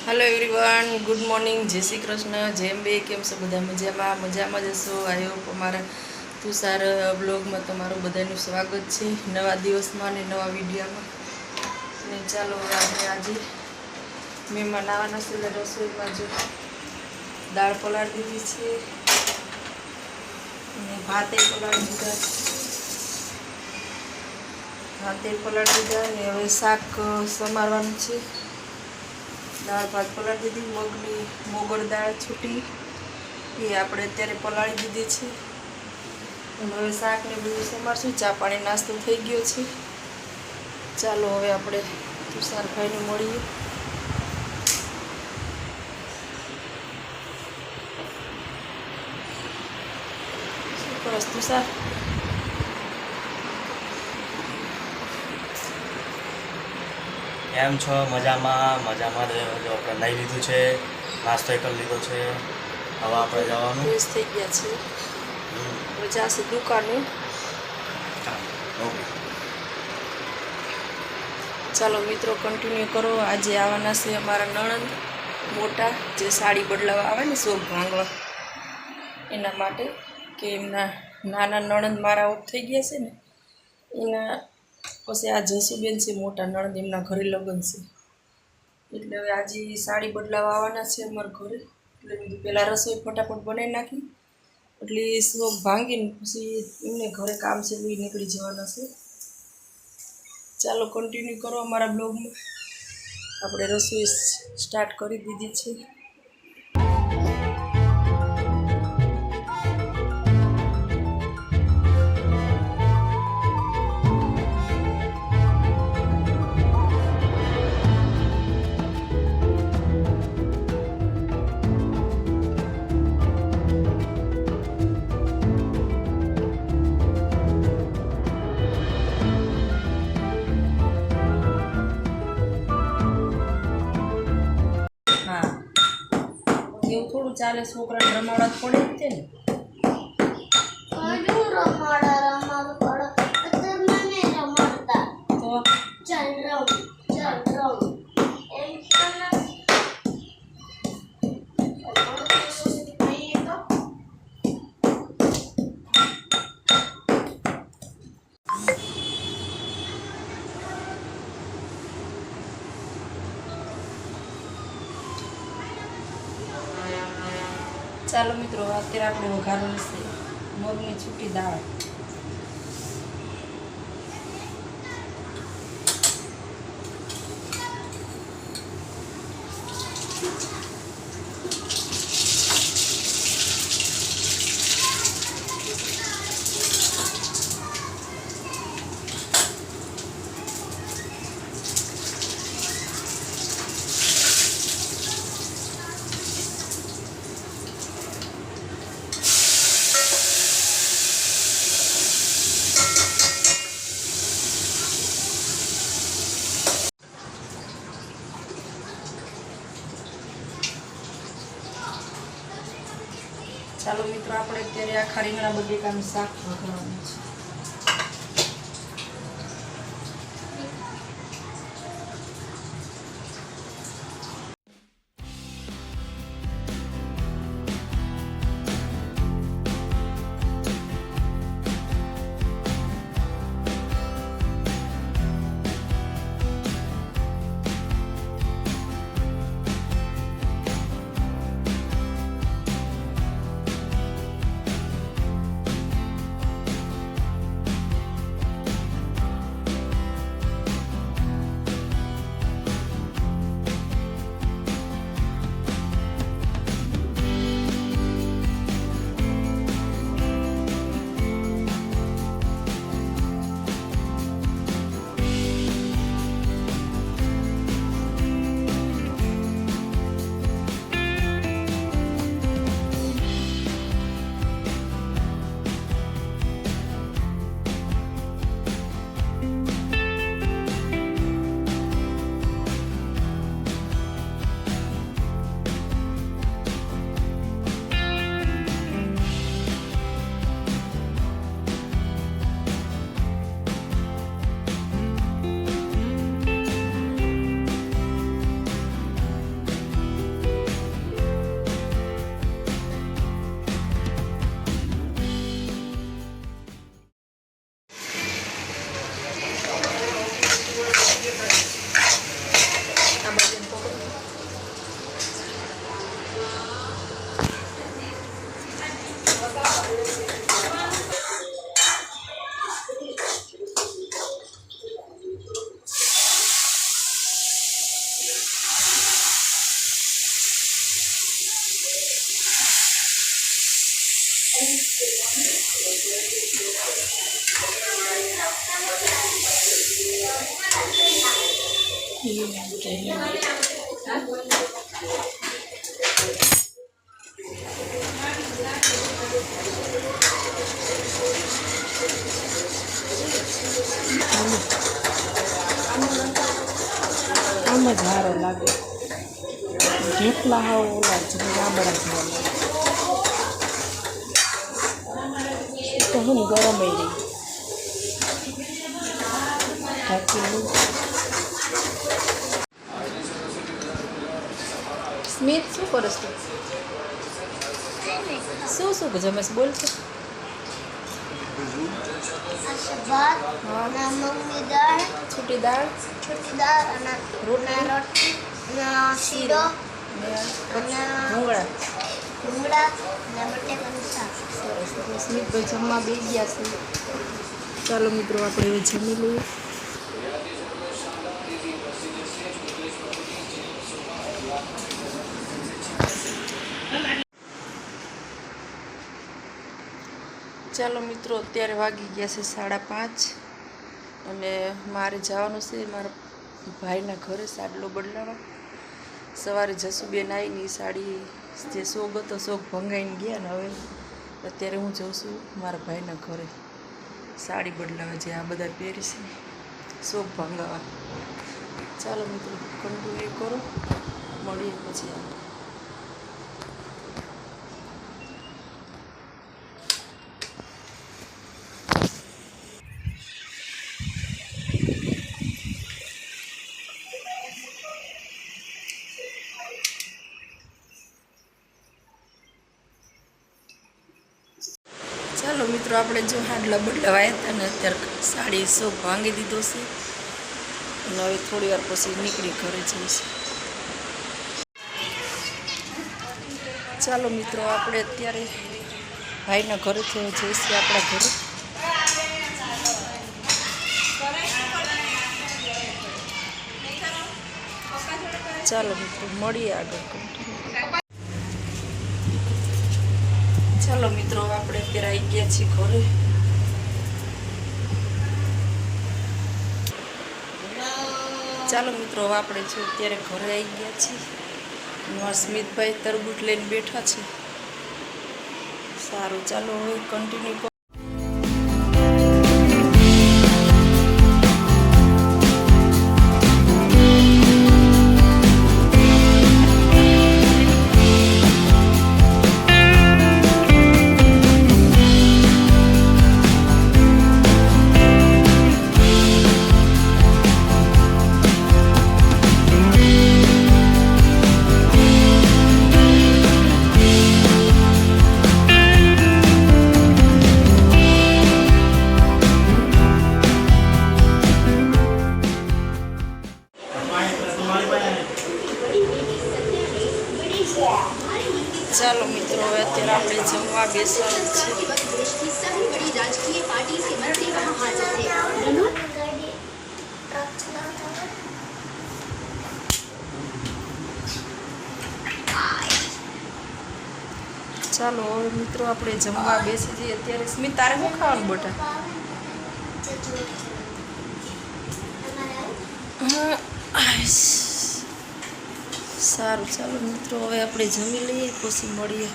Hello everyone, good morning, जय श्री कृष्ण, जय अंबे। केम छो बधा? मजामां ज हशो। आई होप अमारा तुषार ब्लॉगमां तमारुं बधानुं स्वागत छे, नवा दिवसमां ने नवा विडियोमां। ने चालो आपणे आजे महेमान आववाना छे એટલે રસોઈમાં જો દાળ પલાળી દીધી છે અને ભાતે પલાળી દીધા અને હવે શાક સમારવાનું છે। दाळ भात पलाળી દીધી, મગની મોગળ દાળ છૂટી એ આપણે અત્યારે પલાળી દીધી છે અને હવે શાક ને બધું સમારશું। ચા પાણી નાસ્તો થઈ ગયો છે। ચાલો હવે આપણે તુષારભાઈને મળીએ। શું કરસ તુષાર? કેમ છો? મજામાં જો આપણે લઈ લીધું છે, નાસ્તો કરી લીધો છે। હવે આપણે જવાનું ફ્રેશ થઈ ગયા છે, હવે જાશે દુકાને। ચાલો મિત્રો કન્ટિન્યુ કરો। આજે આવવાના છે અમારા નણંદ મોટા, જે સાડી બદલાવા આવે ને શોખ ભાંગવા, એના માટે કે એમના નાના નણંદ મારા ઓફ થઈ ગયા છે ને એના પછી આ જસુબેન છે મોટા નણંદ, એમના ઘરે લગ્ન છે એટલે હવે આજે સાડી બદલાવા આવવાના છે અમારા ઘરે। એટલે બધું પહેલાં રસોઈ ફટાફટ બનાવી નાખી એટલે શોખ ભાંગીને પછી એમને ઘરે કામ છે એ નીકળી જવાના છે। ચાલો કન્ટિન્યુ કરો અમારા બ્લોગમાં। આપણે રસોઈ સ્ટાર્ટ કરી દીધી છે। એવું થોડું ચાલે, છોકરાને રમાડવા પડે જ છે ને। ચાલો મિત્રો અત્યારે આપણે વઘારવાની છે મગની છૂટી દાળ। ચાલો મિત્રો આપણે અત્યારે આખા રીંગણા બટેકાનું શાક વઘારવાનું છે। આમ જ હારો લાગે જેટલા હાવ ઓલા જ ગામડા જેવા લાગે તો હું ગરમ રહી સ્મિત શું કરસ તું શું જમેશ બોલ છે ભાત હા અને મગની દાળ છૂટી દાળ છૂટી દાળ અને રોટલી રોટલી અને શીરો ને અને ભૂંગળા ભૂંગળા અને બટેકાનું શાક. સરસ તો સ્મિતભાઈ જમવા બે ગયા છે ચાલો મિત્રો આપણે હવે જમી લઈએ ચાલો મિત્રો અત્યારે વાગી ગયા છે 5:30 અને મારે જવાનું છે મારા ભાઈના ઘરે સાડલો બદલાવા સવારે જસુબેન આવીને એ સાડી જે શોખ હતો શોખ ભંગાઈને ગયા ને હવે અત્યારે હું જઉં છું મારા ભાઈના ઘરે સાડી બદલાવા જે આ બધા પહેરી છે શોખ ભંગાવા ચાલો મિત્રો કન્ટિન્યુ કરો મળીએ પછી આપણે ચાલો મિત્રો આપણે જો હાડલા બદલાવા આવ્યા હતા ને અત્યારે સાડી શોખ ભાંગી દીધો છે અને હવે થોડી વાર પછી નીકળી ઘરે જઈશું ચાલો મિત્રો આપણે અત્યારે ભાઈના ઘરેથી જઈશું આપણા ઘરે ચાલો મિત્રો મળીએ આગળ કન્ટિન્યુ ચાલો મિત્રો આપણે અત્યારે આવી ગયા છીએ ઘરે ચાલો મિત્રો હવે આપણે જો અત્યારે ઘરે આવી ગયા છીએ સ્મિતભાઈ તરબૂચ લઈને બેઠા છે સારું ચાલો હવે કન્ટિન્યુ ચાલો મિત્રો હવે અત્યારે આપણે જમવા બેસવાનું છે देश की सभी बड़ी राजकीय पार्टी के मंत्री वहाँ हाजिर थे. ચાલો હવે મિત્રો આપણે જમવા બેસી જઈએ અત્યારે સ્મિત તારે શું ખાવાનું બટા સારું ચાલો મિત્રો હવે આપણે જમી લઈએ પછી મળીએ